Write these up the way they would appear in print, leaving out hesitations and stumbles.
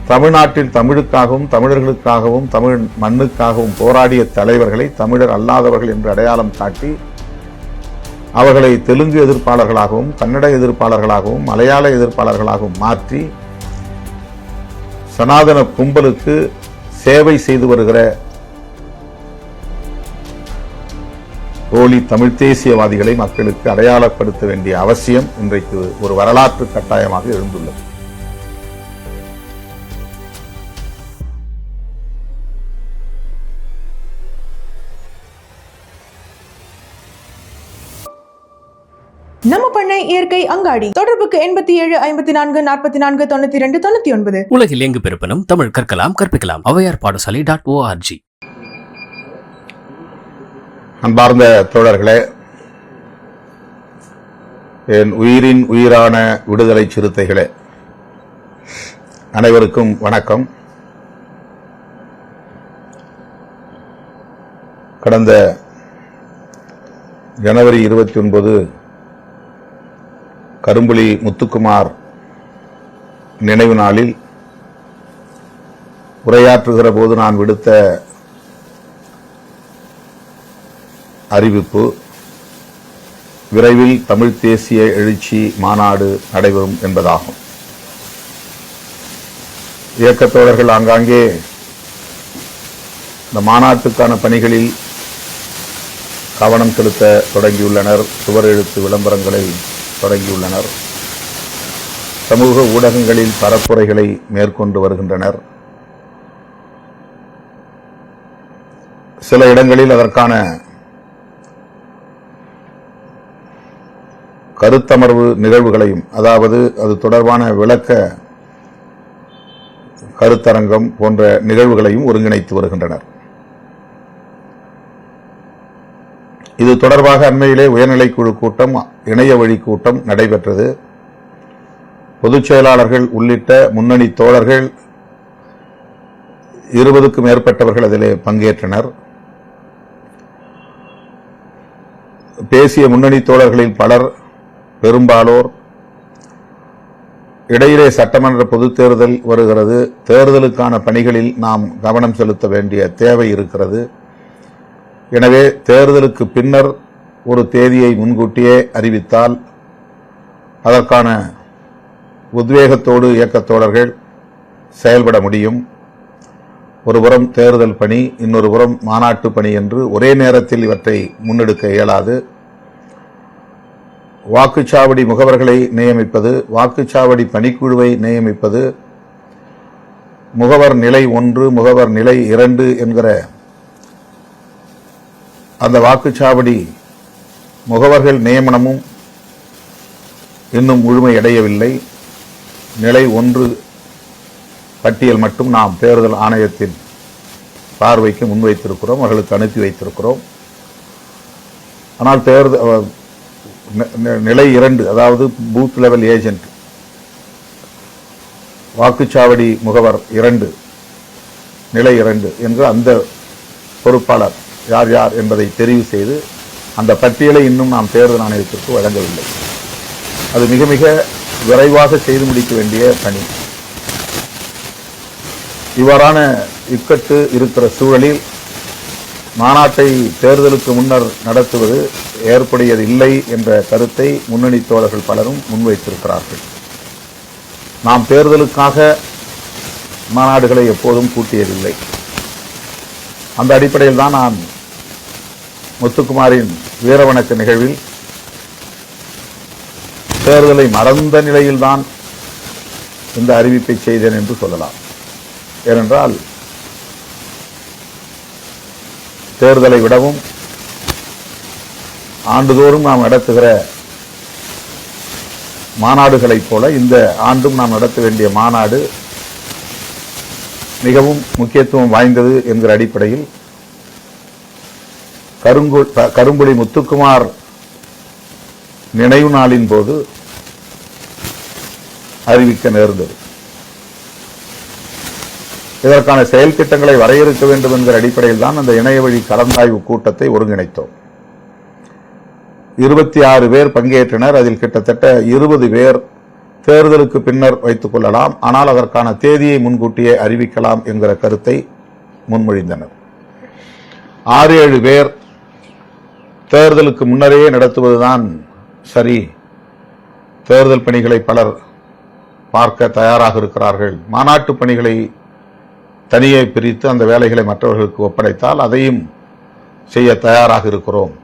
தமிழ்நாட்டில் தமிழுக்காகவும் தமிழர்களுக்காகவும் தமிழ் மண்ணுக்காகவும் போராடிய தலைவர்களை தமிழர் அல்லாதவர்கள் என்று அடையாளம் காட்டி அவர்களை தெலுங்கு எதிர்ப்பாளர்களாகவும் கன்னட எதிர்ப்பாளர்களாகவும் மலையாள எதிர்ப்பாளர்களாகவும் மாற்றி சனாதன கும்பலுக்கு சேவை செய்து வருகிற போலி தமிழ் தேசியவாதிகளை மக்களுக்கு அடையாளப்படுத்த வேண்டிய அவசியம் இன்றைக்கு ஒரு வரலாற்று கட்டாயமாக எழுந்துள்ளது. நம்ம பண்ணை இயற்கை அங்காடி தொடர்புக்கு 87 54 44 92 99. உலகில் எங்கு பிறப்பினும் தமிழ் கற்கலாம் கற்பிக்கலாம். ஔவையார் பாடசாலை .org. அன்பார்ந்த தோழர்களே, என் உயிரின் உயிரான விடுதலை சிறுத்தைகளே, அனைவருக்கும் வணக்கம். கடந்த ஜனவரி 29 கரும்புலி முத்துக்குமார் நினைவு நாளில் உரையாற்றுகிற போது நான் விடுத்த அறிவிப்பு, விரைவில் தமிழ் தேசிய எழுச்சி மாநாடு நடைபெறும் என்பதாகும். இயக்கத்தோழர்கள் ஆங்காங்கே இந்த மாநாட்டுக்கான பணிகளில் கவனம் செலுத்த தொடங்கியுள்ளனர். சுவர் எழுத்து விளம்பரங்களை தொடங்கியுள்ளனர். சமூக ஊடகங்களில் பரப்புரைகளை மேற்கொண்டு வருகின்றனர். சில இடங்களில் அதற்கான கருத்தமர்வு நிகழ்வுகளையும், அதாவது அது தொடர்பான விளக்க கருத்தரங்கம் போன்ற நிகழ்வுகளையும் ஒருங்கிணைத்து வருகின்றனர். இது தொடர்பாக அண்மையிலே உயர்நிலைக்குழு கூட்டம், இணைய வழி கூட்டம் நடைபெற்றது. பொதுச் செயலாளர்கள் உள்ளிட்ட முன்னணி தோழர்கள் 20க்கும் மேற்பட்டவர்கள் அதிலே பங்கேற்றனர். பேசிய முன்னணி தோழர்களில் பலர், பெரும்பாலோர், இடையிலே சட்டமன்ற பொதுத் தேர்தல் வருகிறது, தேர்தலுக்கான பணிகளில் நாம் கவனம் செலுத்த வேண்டிய தேவை இருக்கிறது, எனவே தேர்தலுக்கு பின்னர் ஒரு தேதியை முன்கூட்டியே அறிவித்தால் அதற்கான உத்வேகத்தோடு இயக்கத்தோழர்கள் செயல்பட முடியும். ஒருபுறம் தேர்தல் பணி, இன்னொரு புறம் மாநாட்டு பணி என்று ஒரே நேரத்தில் இவற்றை முன்னெடுக்க இயலாது. வாக்குச்சாவடி முகவர்களை நியமிப்பது, வாக்குச்சாவடி பணிக்குழுவை நியமிப்பது, முகவர் நிலை 1, முகவர் நிலை 2 என்கிற அந்த வாக்குச்சாவடி முகவர்கள் நியமனமும் இன்னும் முழுமையடையவில்லை. நிலை 1 பட்டியல் மட்டும் நாம் தேர்தல் ஆணையத்தின் பார்வைக்கு முன்வைத்திருக்கிறோம், அவர்களுக்கு அனுப்பி வைத்திருக்கிறோம். ஆனால் தேர்தல் நிலை 2, அதாவது பூத் லெவல் ஏஜென்ட், வாக்குச்சாவடி முகவர் 2, நிலை 2 என்று அந்த பொறுப்பாளர் யார் யார் என்பதை தெரிவு செய்து அந்த பட்டியலை இன்னும் நாம் தேர்தல் ஆணையத்திற்கு வழங்கவில்லை. அது மிக மிக விரைவாக செய்து முடிக்க வேண்டிய பணி. இவ்வாறான இக்கட்டு இருக்கிற சூழலில் மாநாட்டை தேர்தலுக்கு முன்னர் நடத்துவது ஏற்புடையதில்லை என்ற கருத்தை முன்னணி தோழர்கள் பலரும் முன்வைத்திருக்கிறார்கள். நாம் தேர்தலுக்காக மாநாடுகளை எப்போதும் கூட்டியதில்லை. அந்த அடிப்படையில் தான் நான் முத்துக்குமாரின் வீரவணக்க நிகழ்வில் தேர்தலை மறந்த நிலையில்தான் இந்த அறிவிப்பை செய்தேன் என்று சொல்லலாம். ஏனென்றால் தேர்தலை விடவும் ஆண்டுதோறும் நாம் நடத்துகிற மாநாடுகளைப் போல இந்த ஆண்டும் நாம் நடத்த வேண்டிய மாநாடு மிகவும் முக்கியத்துவம் வாய்ந்தது என்கிற அடிப்படையில் கரும்புலி முத்துக்குமார் நினைவு நாளின் போது அறிவிக்க நேர்ந்தது. இதற்கான செயல் திட்டங்களை வரையறுக்க வேண்டும் என்கிற அடிப்படையில் தான் அந்த இணைய வழி கலந்தாய்வு கூட்டத்தை ஒருங்கிணைத்தோம். 26 பேர் பங்கேற்றனர். அதில் கிட்டத்தட்ட 20 பேர் தேர்தலுக்கு பின்னர் வைத்துக் கொள்ளலாம், ஆனால் அதற்கான தேதியை முன்கூட்டியே அறிவிக்கலாம் என்கிற கருத்தை முன்மொழிந்தனர். 6-7 பேர் தேர்தலுக்கு முன்னரே நடத்துவதுதான் சரி, தேர்தல் பணிகளை பலர் பார்க்க தயாராக இருக்கிறார்கள், மாநாட்டு பணிகளை தனியே பிரித்து அந்த வேலைகளை மற்றவர்களுக்கு ஒப்படைத்தால் அதையும் செய்ய தயாராக இருக்கிறோம்,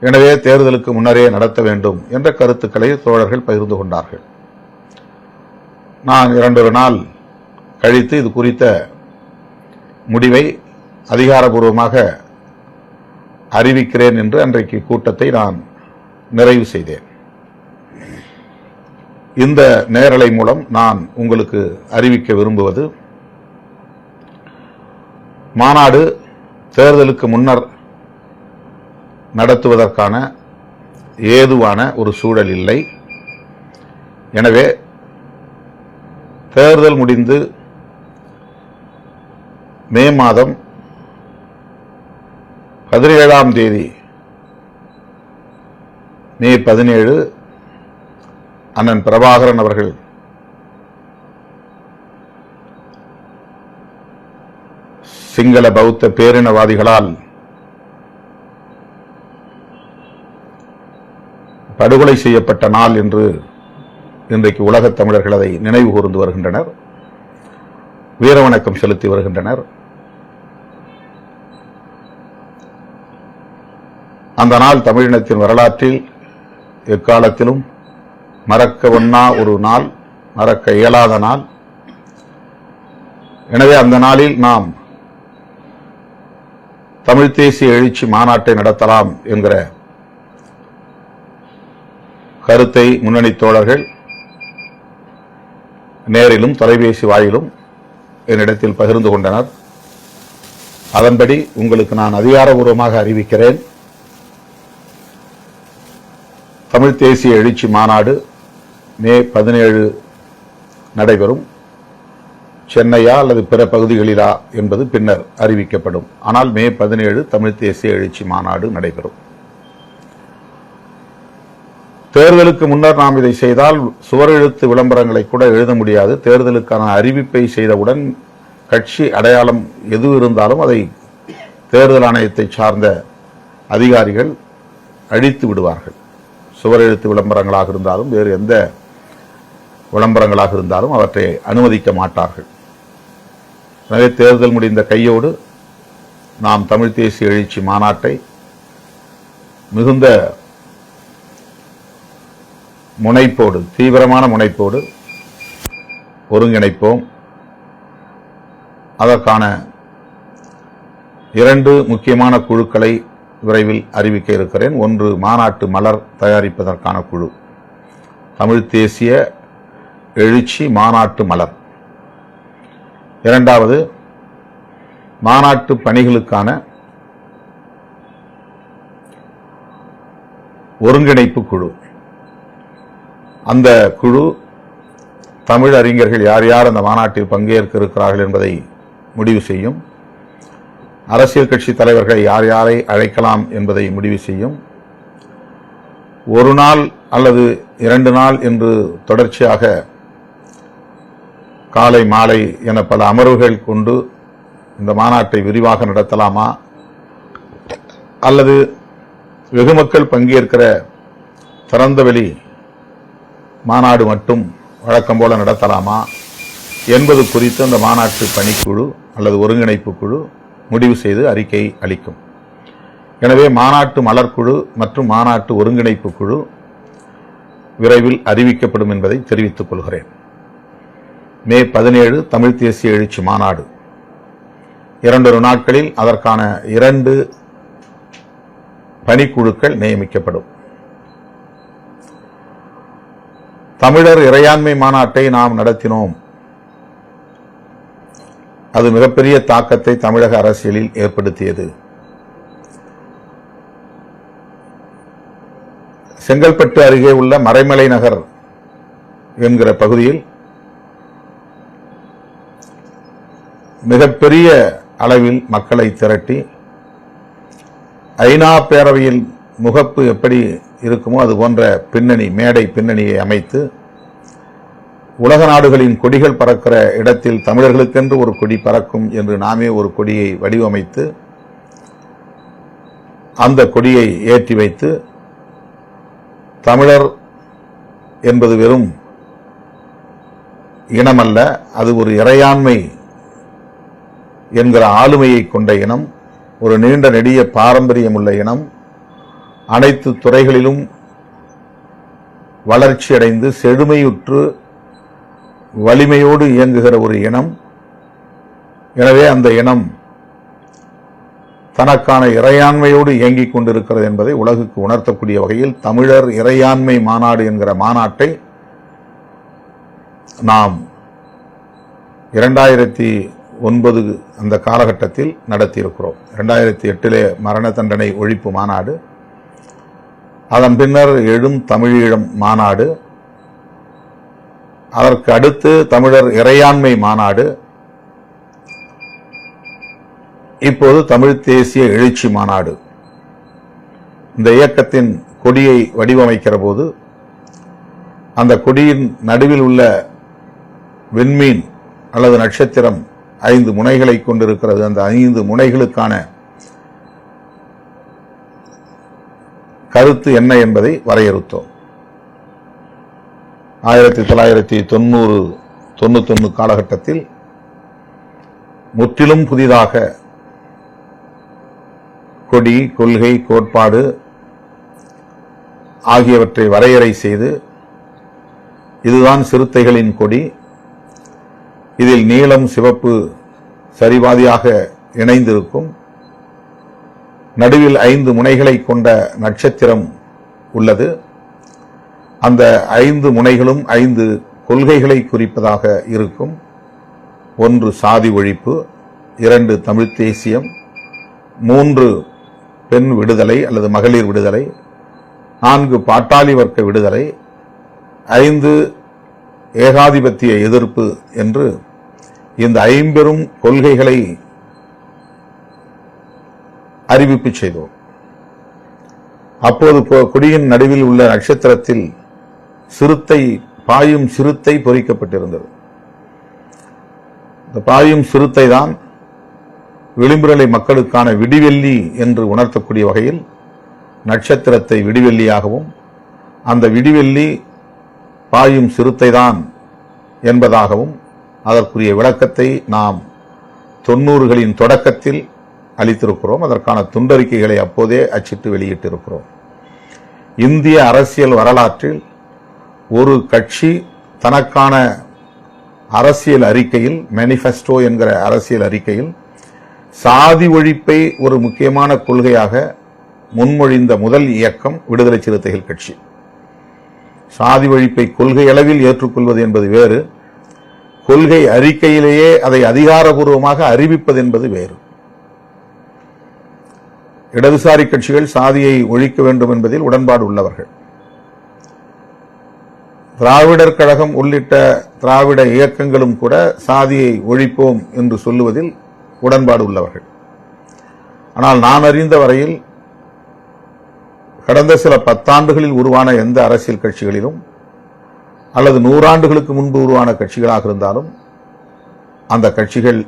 எனவே தேர்தலுக்கு முன்னரே நடத்த வேண்டும் என்ற கருத்துக்களை தோழர்கள் பகிர்ந்து கொண்டார்கள். நான் 2 நாள் கழித்து இது குறித்த முடிவை அதிகாரபூர்வமாக அறிவிக்கிறேன் என்று அன்றைக்கு கூட்டத்தை நான் நிறைவு செய்தேன். இந்த நேரலை மூலம் நான் உங்களுக்கு அறிவிக்க விரும்புவது, மாநாடு தேர்தலுக்கு முன்னர் நடத்துவதற்கான ஏதுவான ஒரு சூழல் இல்லை. எனவே தேர்தல் முடிந்து மே மாதம் 17ஆம் தேதி, மே 17 அண்ணன் பிரபாகரன் அவர்கள் சிங்கள பௌத்த பேரினவாதிகளால் படுகொலை செய்யப்பட்ட நாள் என்று இன்றைக்கு உலகத் தமிழர்கள் அதை நினைவு கூர்ந்து வருகின்றனர், வீரவணக்கம் செலுத்தி வருகின்றனர். அந்த நாள் தமிழினத்தின் வரலாற்றில் எக்காலத்திலும் மறக்க ஒண்ணா ஒரு நாள், மறக்க இயலாத நாள். எனவே அந்த நாளில் நாம் தமிழ் தேசிய எழுச்சி மாநாட்டை நடத்தலாம் என்கிற கருத்தை முன்னணி தோழர்கள் நேரிலும் தொலைபேசி வாயிலும் என்னிடத்தில் பகிர்ந்து கொண்டனர். அதன்படி உங்களுக்கு நான் அதிகாரபூர்வமாக அறிவிக்கிறேன். தமிழ் தேசிய எழுச்சி மாநாடு மே 17 நடைபெறும். சென்னையா அல்லது பிற பகுதிகளிலா என்பது பின்னர் அறிவிக்கப்படும். ஆனால் மே 17 தமிழ் தேசிய எழுச்சி மாநாடு நடைபெறும். தேர்தலுக்கு முன்னர் நாம் இதை செய்தால் சுவரெழுத்து விளம்பரங்களை கூட எழுத முடியாது. தேர்தலுக்கான அறிவிப்பை செய்தவுடன் கட்சி அடையாளம் எது இருந்தாலும் அதை தேர்தல் ஆணையத்தை சார்ந்த அதிகாரிகள் அழித்து விடுவார்கள். சுவரெழுத்து விளம்பரங்களாக இருந்தாலும் வேறு எந்த விளம்பரங்களாக இருந்தாலும் அவற்றை அனுமதிக்க மாட்டார்கள். எனவே தேர்தல் முடிந்த கையோடு நாம் தமிழ் தேசிய எழுச்சி மாநாட்டை மிகுந்த முனைப்போடு, தீவிரமான முனைப்போடு ஒருங்கிணைப்போம். அதற்கான 2 முக்கியமான குழுக்களை விரைவில் அறிவிக்க இருக்கிறேன். ஒன்று மாநாட்டு மலர் தயாரிப்பதற்கான குழு, தமிழ் தேசிய எழுச்சி மாநாட்டு மலர். 2வது மாநாட்டு பணிகளுக்கான ஒருங்கிணைப்பு குழு. அந்த குழு தமிழ் அறிஞர்கள் யார் யார் அந்த மாநாட்டில் பங்கேற்க இருக்கிறார்கள் என்பதை முடிவு செய்யும். அரசியல் கட்சி தலைவர்கள் யார் யாரை அழைக்கலாம் என்பதை முடிவு செய்யும். 1 நாள் அல்லது 2 நாள் என்று தொடர்ச்சியாக காலை மாலை என பல அமர்வுகள் கொண்டு இந்த மாநாட்டை விரிவாக நடத்தலாமா, அல்லது வெகுமக்கள் பங்கேற்கிற திறந்தவெளி மாநாடு மட்டும் வழக்கம் போல நடத்தலாமா என்பது குறித்து அந்த மாநாட்டு பணிக்குழு அல்லது ஒருங்கிணைப்பு குழு முடிவு செய்து அறிக்கை அளிக்கும். எனவே மாநாட்டு மலர்குழு மற்றும் மாநாட்டு ஒருங்கிணைப்பு குழு விரைவில் அறிவிக்கப்படும் என்பதை தெரிவித்துக் கொள்கிறேன். மே 17 தமிழ் தேசிய எழுச்சி மாநாடு. 2 நாட்களில் அதற்கான 2 பணிக்குழுக்கள் நியமிக்கப்படும். தமிழர் இறையாண்மை மாநாட்டை நாம் நடத்தினோம். அது மிகப்பெரிய தாக்கத்தை தமிழக அரசியலில் ஏற்படுத்தியது. செங்கல்பட்டு அருகே உள்ள மறைமலை நகர் என்கிற பகுதியில் மிகப்பெரிய அளவில் மக்களை திரட்டி ஐநா பேரவையில் முகப்பு எப்படி இருக்குமோ அது போன்ற பின்னணி, மேடை பின்னணியை அமைத்து உலக நாடுகளின் கொடிகள் பறக்கிற இடத்தில் தமிழர்களுக்கென்று ஒரு கொடி பறக்கும் என்று நாமே ஒரு கொடியை வடிவமைத்து அந்த கொடியை ஏற்றி வைத்து தமிழர் என்பது வெறும் இனமல்ல, அது ஒரு இறையாண்மை என்கிற ஆளுமையை கொண்ட இனம், ஒரு நீண்ட நெடிய பாரம்பரியம் உள்ள இனம், அனைத்து துறைகளிலும் வளர்ச்சியடைந்து செழுமையுற்று வலிமையோடு இயங்குகிற ஒரு இனம். எனவே அந்த இனம் தனக்கான இறையாண்மையோடு இயங்கிக் கொண்டிருக்கிறது என்பதை உலகுக்கு உணர்த்தக்கூடிய வகையில் தமிழர் இறையாண்மை மாநாடு என்கிற மாநாட்டை நாம் 2009 அந்த காலகட்டத்தில் நடத்தியிருக்கிறோம். 2008 மரண தண்டனை ஒழிப்பு மாநாடு, அதன் பின்னர் எழும் தமிழீழம் மாநாடு, அதற்கு அடுத்து தமிழர் இறையாண்மை மாநாடு, இப்போது தமிழ் தேசிய எழுச்சி மாநாடு. இந்த இயக்கத்தின் கொடியை வடிவமைக்கிற போது அந்த கொடியின் நடுவில் உள்ள விண்மீன் அல்லது நட்சத்திரம் 5 முனைகளை கொண்டிருக்கிறது. அந்த 5 முனைகளுக்கான கருத்து என்ன என்பதை வரையறுத்தோம். 1990-91 காலகட்டத்தில் முற்றிலும் புதிதாக கொடி, கொள்கை, கோட்பாடு ஆகியவற்றை வரையறை செய்து, இதுதான் சிறுத்தைகளின் கொடி, இதில் நீலம் சிவப்பு சரிபாதியாக இணைந்திருக்கும், நடுவில் 5 முனைகளை கொண்ட நட்சத்திரம் உள்ளது, அந்த 5 முனைகளும் 5 கொள்கைகளை குறிப்பதாக இருக்கும். 1 சாதி ஒழிப்பு, 2 தமிழ்த் தேசியம், 3 பெண் விடுதலை அல்லது மகளிர் விடுதலை, 4 பாட்டாளி வர்க்க விடுதலை, 5 ஏகாதிபத்திய எதிர்ப்பு என்று இந்த 5 கொள்கைகளை அறிவிப்பு செய்தோம். அப்போது கொடியின் நடுவில் உள்ள நட்சத்திரத்தில் சிறுத்தை, பாயும் சிறுத்தை பொறிக்கப்பட்டிருந்தது. இந்த பாயும் சிறுத்தை தான் விளிம்புநிலை மக்களுக்கான விடிவெள்ளி என்று உணர்த்தக்கூடிய வகையில் நட்சத்திரத்தை விடிவெள்ளியாகவும், அந்த விடிவெள்ளி பாயும் சிறுத்தைதான் என்பதாகவும் அதற்குரிய விளக்கத்தை நாம் 90களின் தொடக்கத்தில் அளித்திருக்கிறோம். அதற்கான துண்டறிக்கைகளை அப்போதே அச்சிட்டு வெளியிட்டிருக்கிறோம். இந்திய அரசியல் வரலாற்றில் ஒரு கட்சி தனக்கான அரசியல் அறிக்கையில், மேனிஃபெஸ்டோ என்கிற அரசியல் அறிக்கையில் சாதி ஒழிப்பை ஒரு முக்கியமான கொள்கையாக முன்மொழிந்த முதல் இயக்கம் விடுதலை சிறுத்தைகள் கட்சி. சாதி ஒழிப்பை கொள்கை அளவில் ஏற்றுக்கொள்வது என்பது வேறு, கொள்கை அறிக்கையிலேயே அதை அதிகாரபூர்வமாக அறிவிப்பது என்பது வேறு. இடதுசாரி கட்சிகள் சாதியை ஒழிக்க வேண்டும் என்பதில் உடன்பாடு உள்ளவர்கள். திராவிடர் கழகம் உள்ளிட்ட திராவிட இயக்கங்களும் கூட சாதியை ஒழிப்போம் என்று சொல்லுவதில் உடன்பாடு உள்ளவர்கள். ஆனால் நான் அறிந்த வரையில் கடந்த சில 10 ஆண்டுகளில் உருவான எந்த அரசியல் கட்சிகளிலும் அல்லது 100 ஆண்டுகளுக்கு முன்பு உருவான கட்சிகளாக இருந்தாலும் அந்த கட்சிகள்,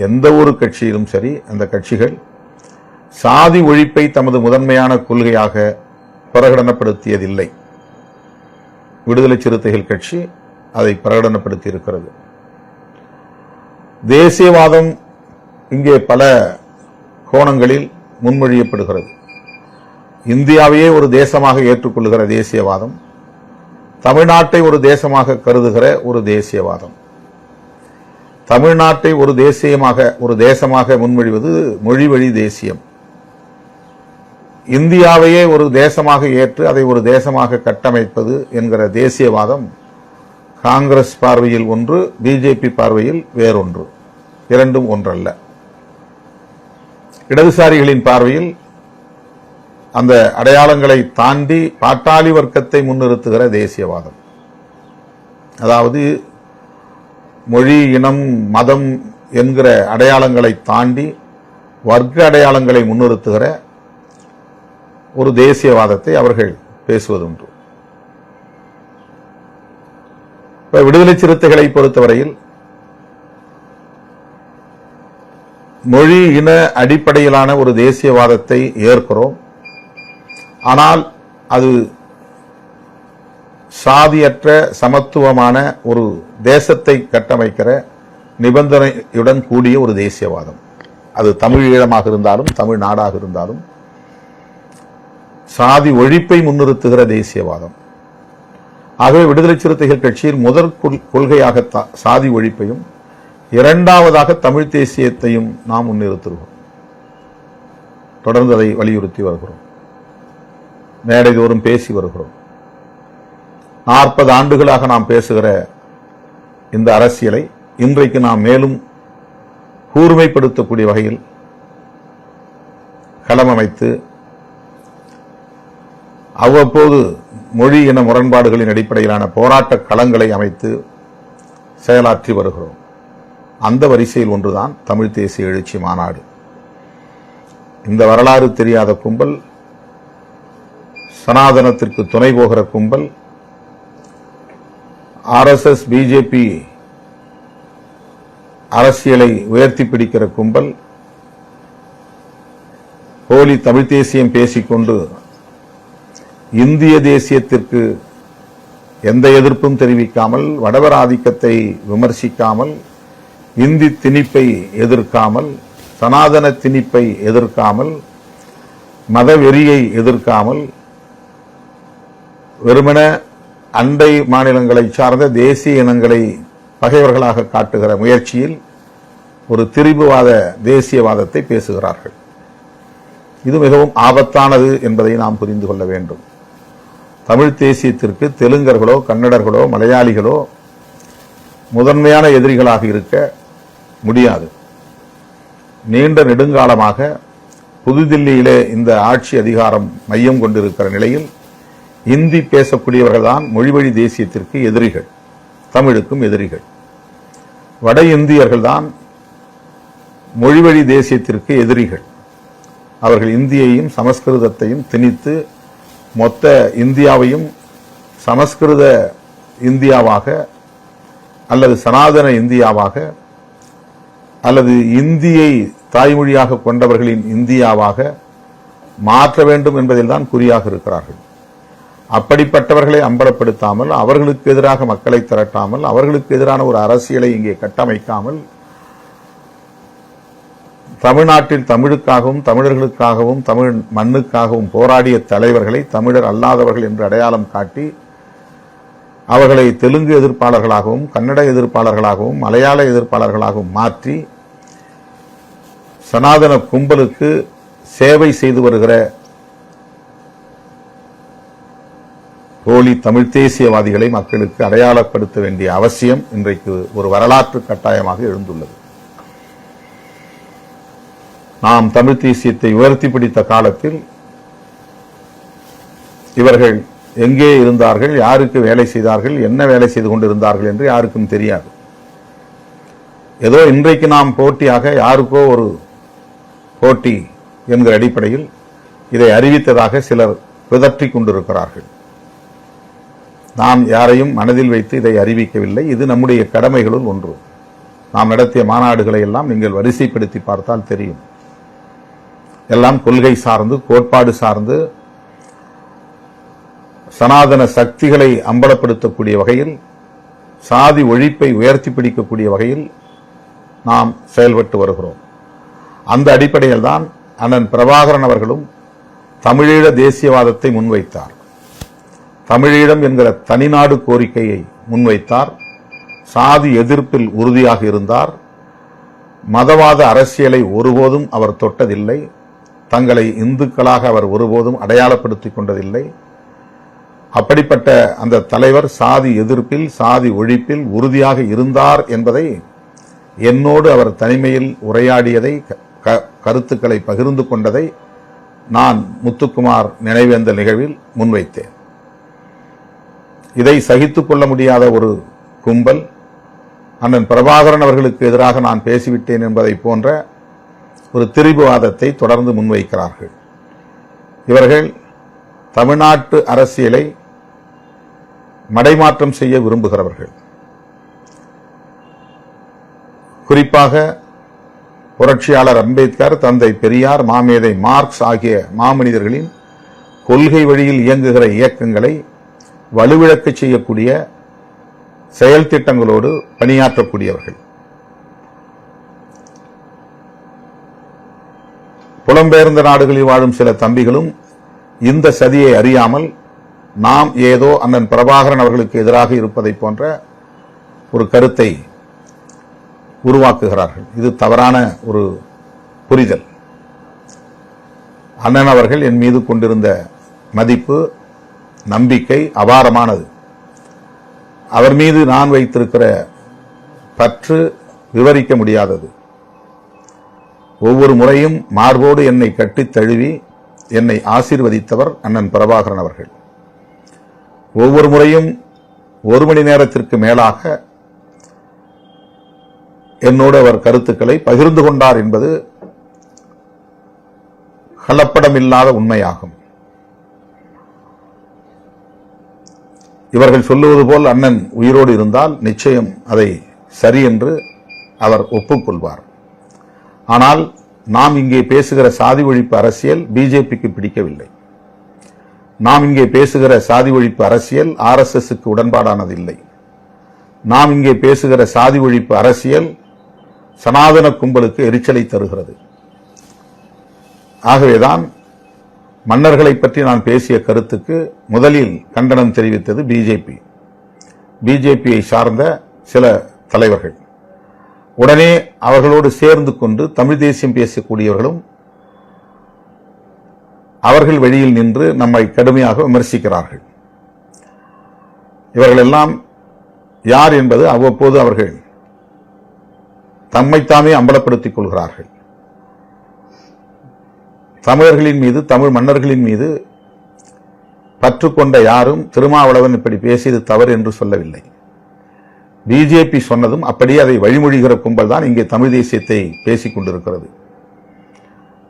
எந்த ஒரு கட்சியிலும் சரி, அந்த கட்சிகள் சாதி ஒழிப்பை தமது முதன்மையான கொள்கையாக பிரகடனப்படுத்தியதில்லை. விடுதலை சிறுத்தைகள் கட்சி அதை பிரகடனப்படுத்தி இருக்கிறது. தேசியவாதம் இங்கே பல கோணங்களில் முன்மொழியப்படுகிறது. இந்தியாவையே ஒரு தேசமாக ஏற்றுக்கொள்ளுகிற தேசியவாதம், தமிழ்நாட்டை ஒரு தேசமாக கருதுகிற ஒரு தேசியவாதம். தமிழ்நாட்டை ஒரு தேசமாக முன்மொழிவது மொழிவழி தேசியம். இந்தியாவையே ஒரு தேசமாக ஏற்று அதை ஒரு தேசமாக கட்டமைப்பது என்கிற தேசியவாதம் காங்கிரஸ் பார்வையில் ஒன்று, பிஜேபி பார்வையில் வேறொன்று. இரண்டும் ஒன்றல்ல. இடதுசாரிகளின் பார்வையில் அந்த அடையாளங்களை தாண்டி பாட்டாளி வர்க்கத்தை முன்னிறுத்துகிற தேசியவாதம், அதாவது மொழி, இனம், மதம் என்கிற அடையாளங்களை தாண்டி வர்க்க அடையாளங்களை முன்னிறுத்துகிற ஒரு தேசியவாதத்தை அவர்கள் பேசுவதுண்டு. இப்ப விடுதலை சிறுத்தைகளை பொறுத்தவரையில் மொழி இன அடிப்படையிலான ஒரு தேசியவாதத்தை ஏற்கிறோம். ஆனால் அது சாதியற்ற சமத்துவமான ஒரு தேசத்தை கட்டமைக்கிற நிபந்தனையுடன் கூடிய ஒரு தேசியவாதம். அது தமிழ் ஈழமாக இருந்தாலும் தமிழ்நாடாக இருந்தாலும் சாதி ஒழிப்பை முன்னிறுத்துகிற தேசியவாதம். ஆகவே விடுதலை சிறுத்தைகள் கட்சியில் முதல் கொள்கையாக சாதி ஒழிப்பையும் இரண்டாவதாக தமிழ் தேசியத்தையும் நாம் முன்னிறுத்துகிறோம். தொடர்ந்து அதை வலியுறுத்தி வருகிறோம், மேடைதோறும் பேசி வருகிறோம். 40 ஆண்டுகளாக நாம் பேசுகிற இந்த அரசியலை இன்றைக்கு நாம் மேலும் கூர்மைப்படுத்தக்கூடிய வகையில் களமமைத்து அவ்வப்போது மொழி இன முரண்பாடுகளின் அடிப்படையிலான போராட்ட களங்களை அமைத்து செயலாற்றி வருகிறோம். அந்த வரிசையில் ஒன்றுதான் தமிழ் தேசிய எழுச்சி மாநாடு. இந்த வரலாறு தெரியாத கும்பல், சனாதனத்திற்கு துணை போகிற கும்பல், RSS பிஜேபி அரசியலை உயர்த்தி பிடிக்கிற கும்பல், போலி தமிழ் தேசியம் பேசிக்கொண்டு இந்திய தேசியத்திற்கு எந்த எதிர்ப்பும் தெரிவிக்காமல், வடவர் ஆதிக்கத்தை விமர்சிக்காமல், இந்தி திணிப்பை எதிர்க்காமல், சனாதன திணிப்பை எதிர்க்காமல், மதவெறியை எதிர்க்காமல், வெறுமன அண்டை மாநிலங்களை சார்ந்த தேசிய இனங்களை பகைவர்களாக காட்டுகிற முயற்சியில் ஒரு திரிபுவாத தேசியவாதத்தை பேசுகிறார்கள். இது மிகவும் ஆபத்தானது என்பதை நாம் புரிந்து கொள்ள வேண்டும். தமிழ் தேசியத்திற்கு தெலுங்கர்களோ கன்னடர்களோ மலையாளிகளோ முதன்மையான எதிரிகளாக இருக்க முடியாது. நீண்ட நெடுங்காலமாக புதுதில்லியிலே இந்த ஆட்சி அதிகாரம் மையம் கொண்டிருக்கிற நிலையில் இந்தி பேசக்கூடியவர்கள்தான் மொழிவழி தேசியத்திற்கு எதிரிகள், தமிழுக்கும் எதிரிகள். வட இந்தியர்கள்தான் மொழிவழி தேசியத்திற்கு எதிரிகள். அவர்கள் இந்தியையும் சமஸ்கிருதத்தையும் திணித்து மொத்த இந்தியாவையும் சமஸ்கிருத இந்தியாவாக அல்லது சனாதன இந்தியாவாக அல்லது இந்தியை தாய்மொழியாக கொண்டவர்களின் இந்தியாவாக மாற்ற வேண்டும் என்பதில் தான் குறியாக இருக்கிறார்கள். அப்படிப்பட்டவர்களை அம்பலப்படுத்தாமல், அவர்களுக்கு எதிராக மக்களை திரட்டாமல், அவர்களுக்கு எதிரான ஒரு அரசியலை இங்கே கட்டமைக்காமல், தமிழ்நாட்டில் தமிழுக்காகவும் தமிழர்களுக்காகவும் தமிழ் மண்ணுக்காகவும் போராடிய தலைவர்களை தமிழர் அல்லாதவர்கள் என்று அடையாளம் காட்டி அவர்களை தெலுங்கு எதிர்ப்பாளர்களாகவும் கன்னட எதிர்ப்பாளர்களாகவும் மலையாள எதிர்ப்பாளர்களாகவும் மாற்றி சனாதன கும்பலுக்கு சேவை செய்து வருகிற போலி தமிழ் தேசியவாதிகளை மக்களுக்கு அடையாளப்படுத்த வேண்டிய அவசியம் இன்றைக்கு ஒரு வரலாற்று கட்டாயமாக எழுந்துள்ளது. நாம் தமிழ் தேசியத்தை உயர்த்தி பிடித்த காலத்தில் இவர்கள் எங்கே இருந்தார்கள், யாருக்கு வேலை செய்தார்கள், என்ன வேலை செய்து கொண்டிருந்தார்கள் என்று யாருக்கும் தெரியாது. ஏதோ இன்றைக்கு நாம் போட்டியாக யாருக்கோ ஒரு போட்டி என்கிற அடிப்படையில் இதை அறிவித்ததாக சிலர் பிதற்றிக் கொண்டிருக்கிறார்கள். நாம் யாரையும் மனதில் வைத்து இதை அறிவிக்கவில்லை. இது நம்முடைய கடமைகளுள் ஒன்று. நாம் நடத்திய மாநாடுகளை எல்லாம் நீங்கள் வரிசைப்படுத்தி பார்த்தால் தெரியும். எல்லாம் கொள்கை சார்ந்து, கோட்பாடு சார்ந்து, சனாதன சக்திகளை அம்பலப்படுத்தக்கூடிய வகையில், சாதி ஒழிப்பை உயர்த்தி பிடிக்கக்கூடிய வகையில் நாம் செயல்பட்டு வருகிறோம். அந்த அடிப்படையில் தான் அண்ணன் பிரபாகரன் அவர்களும் தமிழீழ தேசியவாதத்தை முன்வைத்தார். தமிழீழம் என்கிற தனிநாடு கோரிக்கையை முன்வைத்தார். சாதி எதிர்ப்பில் உறுதியாக இருந்தார். மதவாத அரசியலை ஒருபோதும் அவர் தொட்டதில்லை. தங்களை இந்துக்களாக அவர் ஒருபோதும் அடையாளப்படுத்திக் கொண்டதில்லை. அப்படிப்பட்ட அந்த தலைவர் சாதி எதிர்ப்பில், சாதி ஒழிப்பில் உறுதியாக இருந்தார் என்பதை என்னோடு அவர் தனிமையில் உரையாடியதை, கருத்துக்களை பகிர்ந்து கொண்டதை நான் முத்துக்குமார் நினைவேந்தல் நிகழ்வில் முன்வைத்தேன். இதை சகித்துக் கொள்ள முடியாத ஒரு கும்பல் அண்ணன் பிரபாகரன் அவர்களுக்கு எதிராக நான் பேசிவிட்டேன் என்பதை போன்ற ஒரு திரிபுவாதத்தை தொடர்ந்து முன்வைக்கிறார்கள். இவர்கள் தமிழ்நாட்டு அரசியலை மடைமாற்றம் செய்ய விரும்புகிறவர்கள். குறிப்பாக புரட்சியாளர் அம்பேத்கர், தந்தை பெரியார், மாமேதை மார்க்ஸ் ஆகிய மாமனிதர்களின் கொள்கை வழியில் இயங்குகிற இயக்கங்களை வலுவிழக்கச் செய்யக்கூடிய செயல் திட்டங்களோடு பணியாற்றக்கூடியவர்கள். புலம்பெயர்ந்த நாடுகளில் வாழும் சில தம்பிகளும் இந்த சதியை அறியாமல் நாம் ஏதோ அண்ணன் பிரபாகரன் அவர்களுக்கு எதிராக இருப்பதை போன்ற ஒரு கருத்தை உருவாக்குகிறார்கள். இது தவறான ஒரு புரிதல். அண்ணன் அவர்கள் என் மீது கொண்டிருந்த மதிப்பு, நம்பிக்கை அபாரமானது. அவர் மீது நான் வைத்திருக்கிற பற்று விவரிக்க முடியாதது. ஒவ்வொரு முறையும் மார்போடு என்னை கட்டித் தழுவி என்னை ஆசீர்வதித்தவர் அண்ணன் பிரபாகரன் அவர்கள். ஒவ்வொரு முறையும் 1 மணி நேரத்திற்கு மேலாக என்னோடு அவர் கருத்துக்களை பகிர்ந்து கொண்டார் என்பது கலப்படமில்லாத உண்மையாகும். இவர்கள் சொல்லுவது போல் அண்ணன் உயிரோடு இருந்தால் நிச்சயம் அதை சரி என்று அவர் ஒப்புக்கொள்வார். ஆனால் நாம் இங்கே பேசுகிற சாதி ஒழிப்பு அரசியல் பிஜேபிக்கு பிடிக்கவில்லை. நாம் இங்கே பேசுகிற சாதி ஒழிப்பு அரசியல் RSSக்கு உடன்பாடானதில்லை. நாம் இங்கே பேசுகிற சாதி ஒழிப்பு அரசியல் சனாதன கும்பலுக்கு எரிச்சலை தருகிறது. ஆகவேதான் மன்னர்களை பற்றி நான் பேசிய கருத்துக்கு முதலில் கண்டனம் தெரிவித்தது பிஜேபி. பிஜேபியை சார்ந்த சில தலைவர்கள் உடனே அவர்களோடு சேர்ந்து கொண்டு தமிழ் தேசியம் பேசக்கூடியவர்களும் அவர்கள் வழியில் நின்று நம்மை கடுமையாக விமர்சிக்கிறார்கள். இவர்களெல்லாம் யார் என்பது அவ்வப்போது அவர்கள் தம்மைத்தாமே அம்பலப்படுத்திக் கொள்கிறார்கள். தமிழர்களின் மீது, தமிழ் மன்னர்களின் மீது பற்று கொண்ட யாரும் திருமாவளவன் இப்படி பேசியது தவறு என்று சொல்லவில்லை. பிஜேபி சொன்னதும் அப்படியே அதை வழிமொழிகிற கும்பல் தான் இங்கே தமிழ் தேசியத்தை பேசிக் கொண்டிருக்கிறது.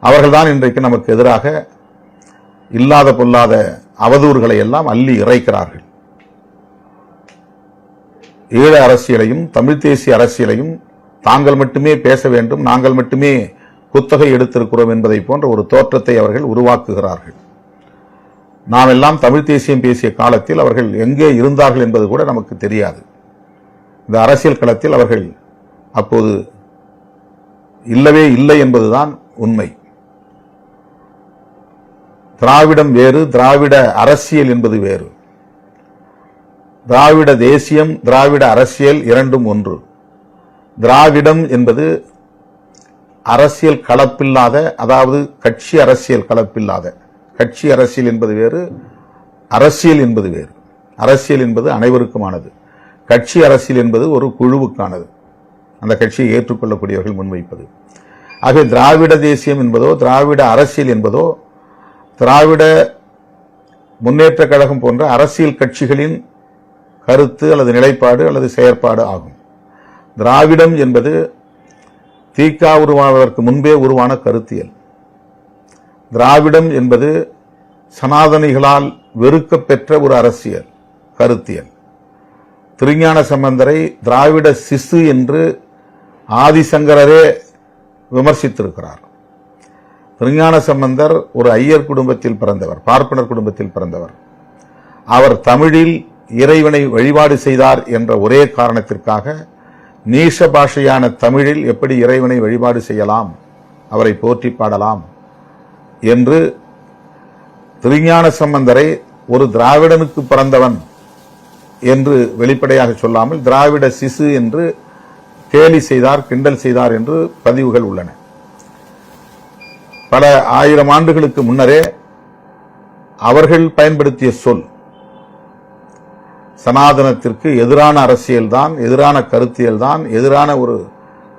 அவர்கள்தான் இன்றைக்கு நமக்கு எதிராக இல்லாத பொல்லாத அவதூறுகளை எல்லாம் அள்ளி இறைக்கிறார்கள். ஈழ அரசியலையும் தமிழ் தேசிய அரசியலையும் தாங்கள் மட்டுமே பேச வேண்டும், நாங்கள் மட்டுமே குத்தகை எடுத்திருக்கிறோம் என்பதை போன்ற ஒரு தோற்றத்தை அவர்கள் உருவாக்குகிறார்கள். நாம் எல்லாம் தமிழ் தேசியம் பேசிய காலத்தில் அவர்கள் எங்கே இருந்தார்கள் என்பது கூட நமக்கு தெரியாது. இந்த அரசியல் களத்தில் அவர்கள் அப்போது இல்லவே இல்லை என்பதுதான் உண்மை. திராவிடம் வேறு, திராவிட அரசியல் என்பது வேறு. திராவிட தேசியம், திராவிட அரசியல் இரண்டும் ஒன்று. திராவிடம் என்பது அரசியல் கலப்பில்லாத, அதாவது கட்சி அரசியல் கலப்பில்லாத, கட்சி அரசியல் என்பது வேறு, அரசியல் என்பது வேறு. அரசியல் என்பது அனைவருக்குமானது. கட்சி அரசியல் என்பது ஒரு குழுவுக்கானது, அந்த கட்சியை ஏற்றுக்கொள்ளக்கூடியவர்கள் முன்வைப்பது. ஆகவே திராவிட தேசியம் என்பதோ திராவிட அரசியல் என்பதோ திராவிட முன்னேற்ற கழகம் போன்ற அரசியல் கட்சிகளின் கருத்து அல்லது நிலைப்பாடு அல்லது செயற்பாடு ஆகும். திராவிடம் என்பது தீகா உருவாவதற்கு முன்பே உருவான கருத்தியல். திராவிடம் என்பது சனாதனிகளால் வெறுக்கப் பெற்ற ஒரு அரசியல் கருத்தியல். திருஞான சம்பந்தரை திராவிட சிசு என்று ஆதிசங்கரரே விமர்சித்திருக்கிறார். திருஞான சம்பந்தர் ஒரு ஐயர் குடும்பத்தில் பிறந்தவர், பார்ப்பனர் குடும்பத்தில் பிறந்தவர். அவர் தமிழில் இறைவனை வழிபாடு செய்தார் என்ற ஒரே காரணத்திற்காக நீச பாஷையான தமிழில் எப்படி இறைவனை வழிபாடு செய்யலாம், அவரை போற்றி பாடலாம் என்று திருஞான சம்பந்தரை ஒரு திராவிடனுக்கு பிறந்தவன் என்று வெளிப்படையாக சொல்லாமல் திராவிட சிசு என்று கேலி செய்தார், கிண்டல் செய்தார் என்று பதிவுகள் உள்ளன. பல ஆயிரம் ஆண்டுகளுக்கு முன்னரே அவர்கள் பயன்படுத்திய சொல் சனாதனத்திற்கு எதிரான அரசியல்தான், எதிரான கருத்தியல்தான், எதிரான ஒரு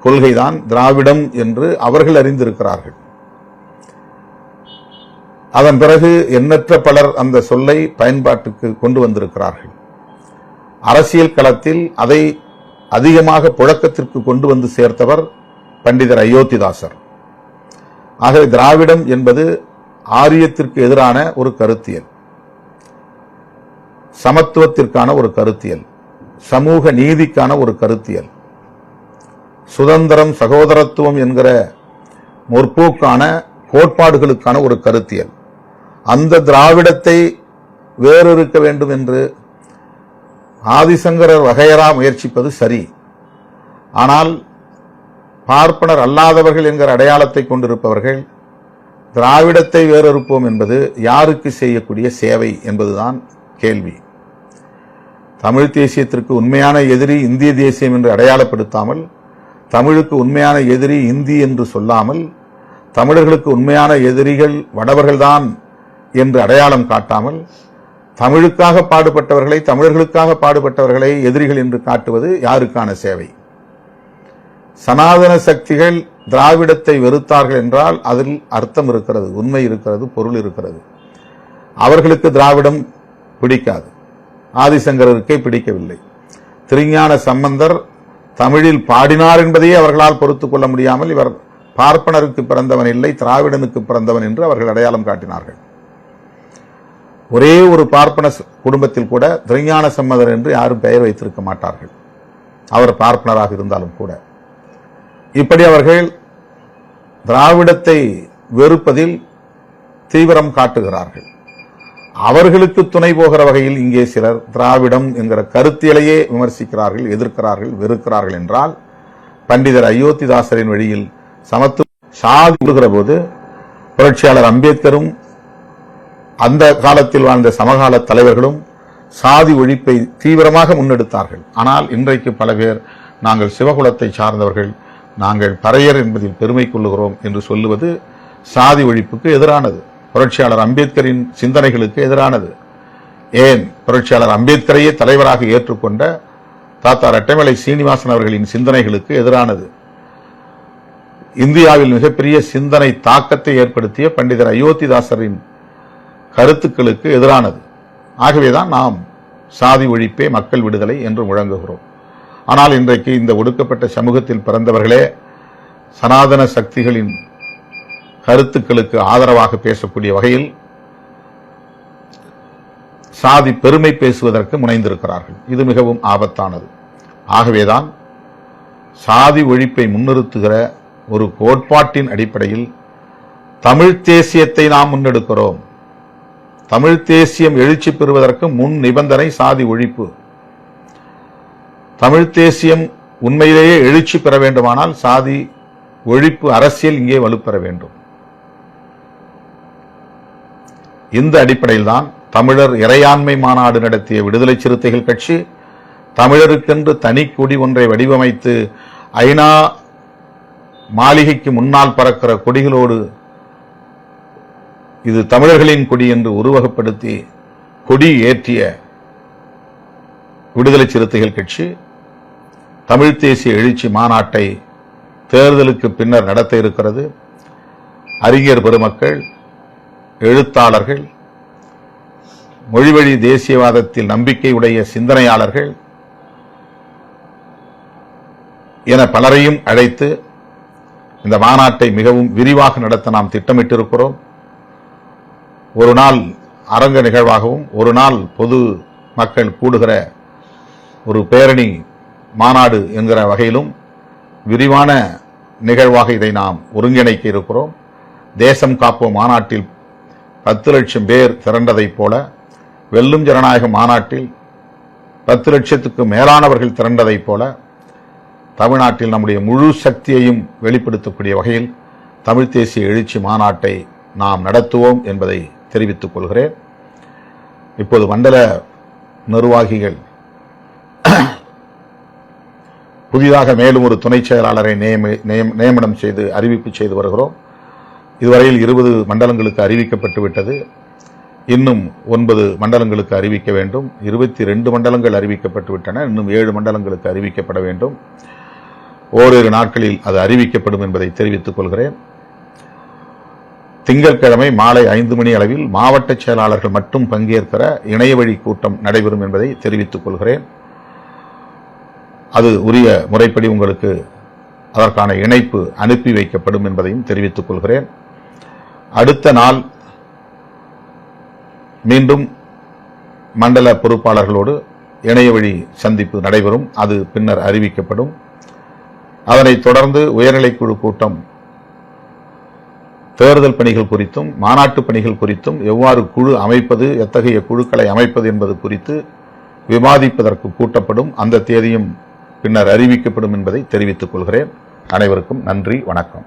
கொள்கைதான் திராவிடம் என்று அவர்கள் அறிந்திருக்கிறார்கள். அதன் பிறகு எண்ணற்ற பலர் அந்த சொல்லை பயன்பாட்டுக்கு கொண்டு வந்திருக்கிறார்கள். அரசியல் களத்தில் அதை அதிகமாக புழக்கத்திற்கு கொண்டு வந்து சேர்த்தவர் பண்டிதர் அயோத்திதாசர். ஆகவே திராவிடம் என்பது ஆரியத்திற்கு எதிரான ஒரு கருத்தியல், சமத்துவத்திற்கான ஒரு கருத்தியல், சமூக நீதிக்கான ஒரு கருத்தியல். சுதந்திரம், சகோதரத்துவம் என்கிற முற்போக்கான கோட்பாடுகளுக்கான ஒரு கருத்தியல். அந்த திராவிடத்தை வேறொருக்க வேண்டும் என்று ஆதிசங்கரர் வகையறா முயற்சிப்பது சரி. ஆனால் பார்ப்பனர் அல்லாதவர்கள் என்கிற அடையாளத்தை கொண்டிருப்பவர்கள் திராவிடத்தை வேறொருப்போம் என்பது யாருக்கு செய்யக்கூடிய சேவை என்பதுதான் கேள்வி. தமிழ் தேசியத்திற்கு உண்மையான எதிரி இந்திய தேசியம் என்று அடையாளப்படுத்தாமல், தமிழுக்கு உண்மையான எதிரி இந்தி என்று சொல்லாமல், தமிழர்களுக்கு உண்மையான எதிரிகள் வடவர்கள்தான் என்று அடையாளம் காட்டாமல், தமிழுக்காக பாடுபட்டவர்களை, தமிழர்களுக்காக பாடுபட்டவர்களை எதிரிகள் என்று காட்டுவது யாருக்கான சேவை? சனாதன சக்திகள் திராவிடத்தை வெறுத்தார்கள் என்றால் அதில் அர்த்தம் இருக்கிறது, உண்மை இருக்கிறது, பொருள் இருக்கிறது. அவர்களுக்கு திராவிடம் பிடிக்காது. ஆதிசங்கரருக்கே பிடிக்கவில்லை. திருஞான சம்பந்தர் தமிழில் பாடினார் என்பதையே அவர்களால் பொறுத்துக் கொள்ள முடியாமல் இவர் பார்ப்பனருக்கு பிறந்தவன் இல்லை, திராவிடனுக்கு பிறந்தவன் என்று அவர்கள் அடையாளம் காட்டினார்கள். ஒரே ஒரு பார்ப்பன குடும்பத்தில் கூட திருஞான சம்பந்தர் என்று யாரும் பெயர் வைத்திருக்க மாட்டார்கள், அவர் பார்ப்பனராக இருந்தாலும் கூட. இப்படி அவர்கள் திராவிடத்தை வெறுப்பதில் தீவிரம் காட்டுகிறார்கள். அவர்களுக்கு துணை போகிற வகையில் இங்கே சிலர் திராவிடம் என்கிற கருத்தியலையே விமர்சிக்கிறார்கள், எதிர்க்கிறார்கள், வெறுக்கிறார்கள் என்றால் பண்டிதர் அயோத்திதாசரின் வழியில் சமத்துவ சாதி விடுகிற போது புரட்சியாளர் அம்பேத்கரும் அந்த காலத்தில் வாழ்ந்த சமகால தலைவர்களும் சாதி ஒழிப்பை தீவிரமாக முன்னெடுத்தார்கள். ஆனால் இன்றைக்கு பல பேர் நாங்கள் சிவகுலத்தை சார்ந்தவர்கள், நாங்கள் பறையர் என்பதில் பெருமை கொள்ளுகிறோம் என்று சொல்லுவது சாதி ஒழிப்புக்கு எதிரானது, புரட்சியாளர் அம்பேத்கரின் சிந்தனைகளுக்கு எதிரானது. ஏன் புரட்சியாளர் அம்பேத்கரையே தலைவராக ஏற்றுக்கொண்ட தாத்தா ரெட்டைமலை சீனிவாசன் அவர்களின் சிந்தனைகளுக்கு எதிரானது. இந்தியாவில் மிகப்பெரிய சிந்தனை தாக்கத்தை ஏற்படுத்திய பண்டிதர் அயோத்திதாசரின் கருத்துக்களுக்கு எதிரானது. ஆகவேதான் நாம் சாதி ஒழிப்பே மக்கள் விடுதலை என்று முழங்குகிறோம். ஆனால் இன்றைக்கு இந்த ஒடுக்கப்பட்ட சமூகத்தில் பிறந்தவர்களே சனாதன சக்திகளின் கருத்துக்களுக்கு ஆதரவாக பேசக்கூடிய வகையில் சாதி பெருமை பேசுவதற்கு முனைந்திருக்கிறார்கள். இது மிகவும் ஆபத்தானது. ஆகவேதான் சாதி ஒழிப்பை முன்னிறுத்துகிற ஒரு கோட்பாட்டின் அடிப்படையில் தமிழ் தேசியத்தை நாம் முன்னெடுக்கிறோம். தமிழ் தேசியம் எழுச்சி பெறுவதற்கு முன் நிபந்தனை சாதி ஒழிப்பு. தமிழ் தேசியம் உண்மையிலேயே எழுச்சி பெற வேண்டுமானால் சாதி ஒழிப்பு அரசியல் இங்கே வலுப்பெற வேண்டும். இந்த அடிப்படையில் தான் தமிழர் இறையாண்மை மாநாடு நடத்திய விடுதலை சிறுத்தைகள் கட்சி தமிழருக்கென்று தனி கொடி ஒன்றை வடிவமைத்து ஐநா மாளிகைக்கு முன்னால் பறக்கிற கொடிகளோடு இது தமிழர்களின் கொடி என்று உருவகப்படுத்தி கொடி ஏற்றிய விடுதலை சிறுத்தைகள் கட்சி தமிழ் தேசிய எழுச்சி மாநாட்டை தேர்தலுக்கு பின்னர் நடத்த இருக்கிறது. அறிஞர் பெருமக்கள், எழுத்தாளர்கள், மொழிவழி தேசியவாதத்தில் நம்பிக்கையுடைய சிந்தனையாளர்கள் என பலரையும் அழைத்து இந்த மாநாட்டை மிகவும் விரிவாக நடத்த நாம் திட்டமிட்டிருக்கிறோம். ஒரு நாள் அரங்க நிகழ்வாகவும் ஒரு நாள் பொது மக்கள் கூடுகிற ஒரு பேரணி மாநாடு என்கிற வகையிலும் விரிவான நிகழ்வாக இதை நாம் ஒருங்கிணைக்க இருக்கிறோம். தேசம் காப்போம் மாநாட்டில் 10 லட்சம் பேர் திரண்டதைப் போல வெல்லும் ஜனநாயக மாநாட்டில் 10 லட்சத்துக்கு மேலானவர்கள் திரண்டதைப் போல தமிழ்நாட்டில் நம்முடைய முழு சக்தியையும் வெளிப்படுத்தக்கூடிய வகையில் தமிழ் தேசிய எழுச்சி மாநாட்டை நாம் நடத்துவோம் என்பதை தெரிவித்துக் கொள்கிறேன். இப்போது மண்டல நிர்வாகிகள் புதிதாக மேலும் ஒரு துணை செயலாளரை நியமனம் செய்து அறிவிப்பு செய்து வருகிறோம். இதுவரையில் 20 மண்டலங்களுக்கு அறிவிக்கப்பட்டு விட்டது. இன்னும் 9 மண்டலங்களுக்கு அறிவிக்க வேண்டும். 22 மண்டலங்கள் அறிவிக்கப்பட்டு விட்டன. இன்னும் 7 மண்டலங்களுக்கு அறிவிக்கப்பட வேண்டும். ஓரிரு நாட்களில் அது அறிவிக்கப்படும் என்பதை தெரிவித்துக் கொள்கிறேன். திங்கட்கிழமை மாலை 5 மணி அளவில் மாவட்ட செயலாளர்கள் மட்டும் பங்கேற்கிற இணையவழி கூட்டம் நடைபெறும் என்பதை தெரிவித்துக் கொள்கிறேன். அது உரிய முறைப்படி உங்களுக்கு அதற்கான இணைப்பு அனுப்பி வைக்கப்படும் என்பதையும் தெரிவித்துக் கொள்கிறேன். அடுத்த நாள் மீண்டும் மண்டல பொறுப்பாளர்களோடு இணையவழி சந்திப்பு நடைபெறும். அது பின்னர் அறிவிக்கப்படும். அதனைத் தொடர்ந்து உயர்நிலைக்குழு கூட்டம் தேர்தல் பணிகள் குறித்தும் மாநாட்டு பணிகள் குறித்தும் எவ்வாறு குழு அமைப்பது, எத்தகைய குழுக்களை அமைப்பது என்பது குறித்து விவாதிப்பதற்கு கூட்டப்படும். அந்த தேதியும் பின்னர் அறிவிக்கப்படும் என்பதை தெரிவித்துக் கொள்கிறேன். அனைவருக்கும் நன்றி, வணக்கம்.